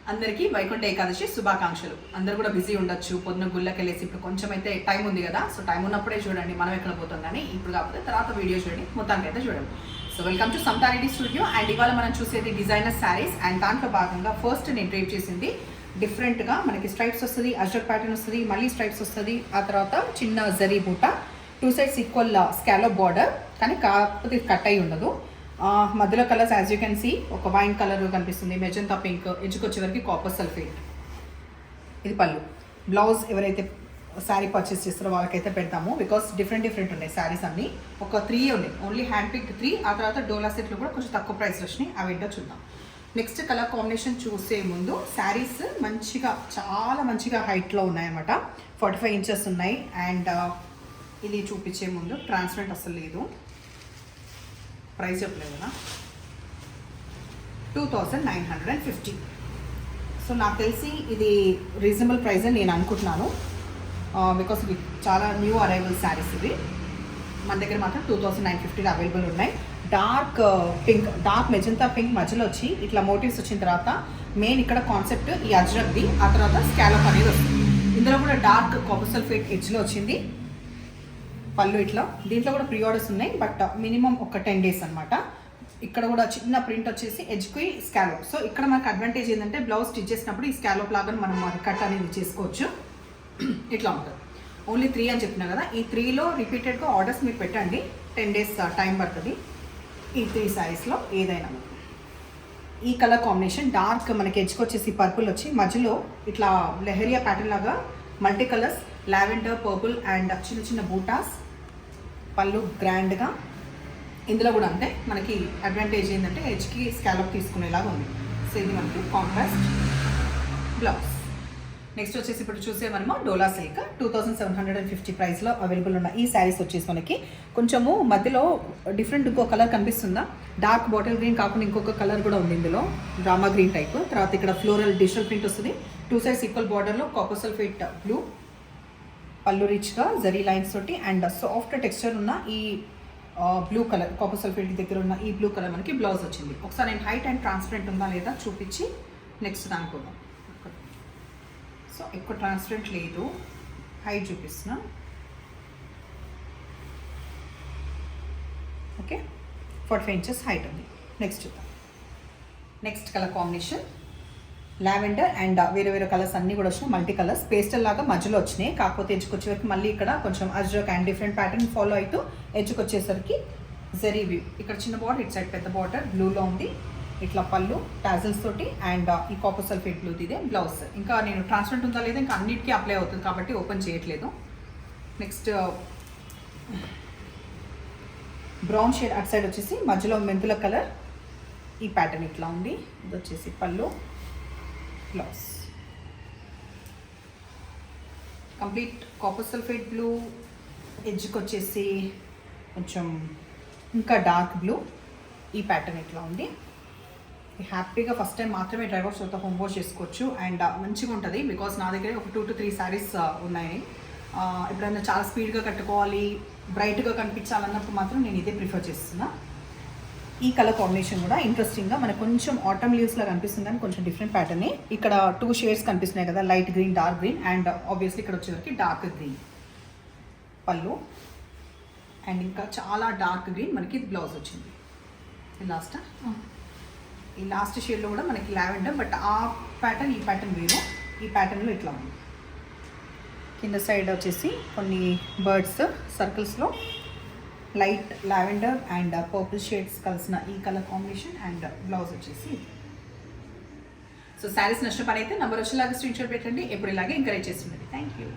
అందరికీ వైకుంఠ ఏకాదశి శుభాకాంక్షలు. అందరూ కూడా బిజీ ఉండొచ్చు, పొద్దున గుళ్ళకెళ్ళేసి ఇప్పుడు కొంచెం అయితే టైం ఉంది కదా, సో టైం ఉన్నప్పుడే చూడండి, మనం ఎక్కడ పోతాం కానీ ఇప్పుడు కాకపోతే తర్వాత వీడియో చూడండి, మొత్తానికి అయితే చూడండి. So welcome to సమతారెడ్డి studio. And ఇవాళ మనం చూసేది డిజైనర్ శారీస్. అండ్ దాంట్లో భాగంగా ఫస్ట్ నేను డ్రైప్ చేసింది డిఫరెంట్గా మనకి స్ట్రైప్స్ వస్తుంది, అజ్రక్ ప్యాటర్న్ వస్తుంది, మళ్ళీ స్ట్రైప్స్ వస్తుంది, ఆ తర్వాత చిన్న జరీ బూట, 2 sides ఈక్వల్ స్కాలప్ బార్డర్, కానీ కాకపోతే కట్ అయి ఉండదు. మధ్యలో colours as you can see, ఒక వైన్ కలర్ కనిపిస్తుంది, మెజంతా పింక్, ఎడ్జ్కి వచ్చేవరకు కాపర్ సల్ఫేట్. ఇది పళ్ళు. బ్లౌజ్ ఎవరైతే శారీ పర్చేస్ చేస్తారో వాళ్ళకైతే పెడతాము, బికాస్ డిఫరెంట్ ఉన్నాయి శారీస్ అన్నీ. ఒక 3 ఉన్నాయి, ఓన్లీ హ్యాండ్ పిక్ 3. ఆ తర్వాత డోలా సెట్లు కూడా కొంచెం తక్కువ ప్రైస్ వచ్చినాయి, అవి ఏంటో చూద్దాం. నెక్స్ట్ కలర్ కాంబినేషన్ చూసే ముందు, శారీస్ మంచిగా చాలా మంచిగా హైట్లో ఉన్నాయన్నమాట, 45 inches ఉన్నాయి. అండ్ ఇది చూపించే ముందు ట్రాన్స్పరెంట్ అసలు లేదు, ప్రైస్ చెప్పలేదు కదా, 2950. సో నాకు తెలిసి ఇది రీజనబుల్ ప్రైస్ అని నేను అనుకుంటున్నాను, బికాస్ ఇవి చాలా న్యూ అరైవల్ శారీస్. ఇవి మన దగ్గర మాత్రం 2950 అవైలబుల్ ఉన్నాయి. Dark pink, dark magenta pink మధ్యలో వచ్చి ఇట్లా మోటివ్స్ వచ్చిన తర్వాత మెయిన్ ఇక్కడ కాన్సెప్ట్ ఈ అజ్రక్ది, ఆ తర్వాత స్కాలప్ అనేది వస్తుంది. ఇందులో కూడా డార్క్ కాపర్ సల్ఫేట్ ఎడ్జ్లో వచ్చింది. పళ్ళు ఇట్లా, దీంట్లో కూడా ప్రీ ఆర్డర్స్ ఉన్నాయి, బట్ మినిమం ఒక 10 days అనమాట. ఇక్కడ కూడా చిన్న ప్రింట్ వచ్చేసి ఎడ్జ్కి స్కాలప్. సో ఇక్కడ మనకు అడ్వాంటేజ్ ఏంటంటే బ్లౌజ్ స్టిచ్ చేసినప్పుడు ఈ స్కాలప్ లాగా మనం కట్ అనేది చేసుకోవచ్చు. ఇట్లా ఉంటుంది. ఓన్లీ 3 అని చెప్పినా కదా, ఈ 3లో రిపీటెడ్గా ఆర్డర్స్ మీరు పెట్టండి, 10 days టైం పడుతుంది. ఈ 3 సారీస్లో ఏదైనా. ఈ కలర్ కాంబినేషన్ డార్క్ మనకి ఎడ్జ్కి వచ్చేసి పర్పుల్ వచ్చి మధ్యలో ఇట్లా లెహరియా ప్యాటర్న్ లాగా multi colours, lavender, purple and చిన్న చిన్న బూటాస్. పళ్ళు గ్రాండ్గా. ఇందులో కూడా అంటే మనకి అడ్వాంటేజ్ ఏంటంటే ఎడ్జ్కి స్కాలప్ తీసుకునేలాగా ఉంది. సో ఇది మనకి కాంట్రాస్ట్ బ్లౌజ్. నెక్స్ట్ వచ్చేసి ఇప్పుడు చూసే మనము డోలా సిల్క్, 2750 ప్రైస్లో అవైలబుల్ ఉన్న ఈ శారీస్ వచ్చేసి మనకి కొంచెము మధ్యలో డిఫరెంట్ ఇంకో కలర్ కనిపిస్తుందా, డార్క్ బాటిల్ గ్రీన్ కాకుండా ఇంకొక కలర్ కూడా ఉంది ఇందులో, డ్రామా గ్రీన్ టైప్. తర్వాత ఇక్కడ ఫ్లోరల్ డిజిటల్ ప్రింట్ వస్తుంది, 2 sides ఈక్వల్ బార్డర్లో కాపర్ సల్ఫేట్ బ్లూ. పళ్ళు రిచ్గా జరీ లైన్స్ తోటి అండ్ సాఫ్ట్ టెక్స్చర్ ఉన్న ఈ బ్లూ కలర్, కాపర్ సల్ఫేట్ దగ్గర ఉన్న ఈ బ్లూ కలర్ మనకి బ్లౌజ్ వచ్చింది. ఒకసారి నేను హైట్ అండ్ ట్రాన్స్పరెంట్ ఉందా లేదా చూపించి నెక్స్ట్ దానికి పోదాం. సో ఎక్కువ ట్రాన్స్పరెంట్ లేదు, హైట్ చూపిస్తున్నా. ఓకే, 45 inches హైట్ ఉంది. నెక్స్ట్ చూద్దాం. Next colour combination lavender and వేరే వేరే కలర్స్ అన్నీ కూడా వచ్చినాయి, మల్టీ కలర్స్. పేస్టల్ లాగా మధ్యలో వచ్చినాయి, కాకపోతే ఎడ్జ్కి వచ్చేసరికి మళ్ళీ ఇక్కడ కొంచెం Ajrak and different pattern follow అవుతూ ఎడ్జ్కి వచ్చేసరికి జరీ వ్యూ. ఇక్కడ చిన్న బార్డర్, ఇటు సైడ్ పెద్ద బార్డర్ బ్లూలో ఉంది. ఇట్లా పళ్ళు టాజిల్స్ తోటి అండ్ ఈ కాపర్ సల్ఫేట్ బ్లూది ఇదే బ్లౌజ్. ఇంకా నేను ట్రాన్స్పరెంట్ ఉందా లేదా ఇంకా అన్నిటికీ అప్లై అవుతుంది కాబట్టి ఓపెన్ చేయట్లేదు. నెక్స్ట్ బ్రౌన్ షేడ్ అటు సైడ్ వచ్చేసి మధ్యలో మెంతుల కలర్, ఈ ప్యాటర్న్ ఇట్లా ఉంది. ఇది వచ్చేసి పళ్ళు, blouse. Complete copper sulphate blue, ఎడ్జ్కి వచ్చేసి కొంచెం ఇంకా డార్క్ బ్లూ, ఈ ప్యాటర్న్ ఇట్లా ఉంది. హ్యాపీగా ఫస్ట్ టైం మాత్రమే డ్రై వాష్ తర్వాత హోమ్ వాష్ చేసుకోవచ్చు అండ్ మంచిగా ఉంటుంది, బికాస్ నా దగ్గర ఒక 2 to 3 శారీస్ ఉన్నాయి. ఎప్పుడైనా చాలా స్పీడ్గా కట్టుకోవాలి, బ్రైట్గా కనిపించాలన్నప్పుడు మాత్రం నేను ఇదే ప్రిఫర్ చేస్తున్నా. ఈ కలర్ కాంబినేషన్ కూడా ఇంట్రెస్టింగ్గా మనకు కొంచెం ఆటమ్ లీవ్స్లా కనిపిస్తుంది, కానీ కొంచెం డిఫరెంట్ ప్యాటర్నే. ఇక్కడ 2 shades కనిపిస్తున్నాయి కదా, light green, dark green and obviously ఇక్కడ వచ్చేసరికి డార్క్ గ్రీన్. పళ్ళు అండ్ ఇంకా చాలా డార్క్ గ్రీన్ మనకి బ్లౌజ్ వచ్చింది. ఈ లాస్ట్ షేడ్లో కూడా మనకి లావెండర్, బట్ ఆ ప్యాటర్న్ ఈ ప్యాటర్న్ వేరు. ఈ ప్యాటర్న్లో ఇట్లా ఉంది. కింద సైడ్ వచ్చేసి కొన్ని బర్డ్స్ సర్కిల్స్లో light lavender and purple shades కలిసిన ఈ కలర్ కాంబినేషన్ అండ్ బ్లౌజ్ వచ్చేసి. సో శారీస్ నష్టం పని అయితే నంబర్ వచ్చేలాగా స్క్రీన్ షాట్ పెట్టండి, ఎప్పుడు ఇలాగే ఎంకరేజ్ చేస్తుండండి. Thank you.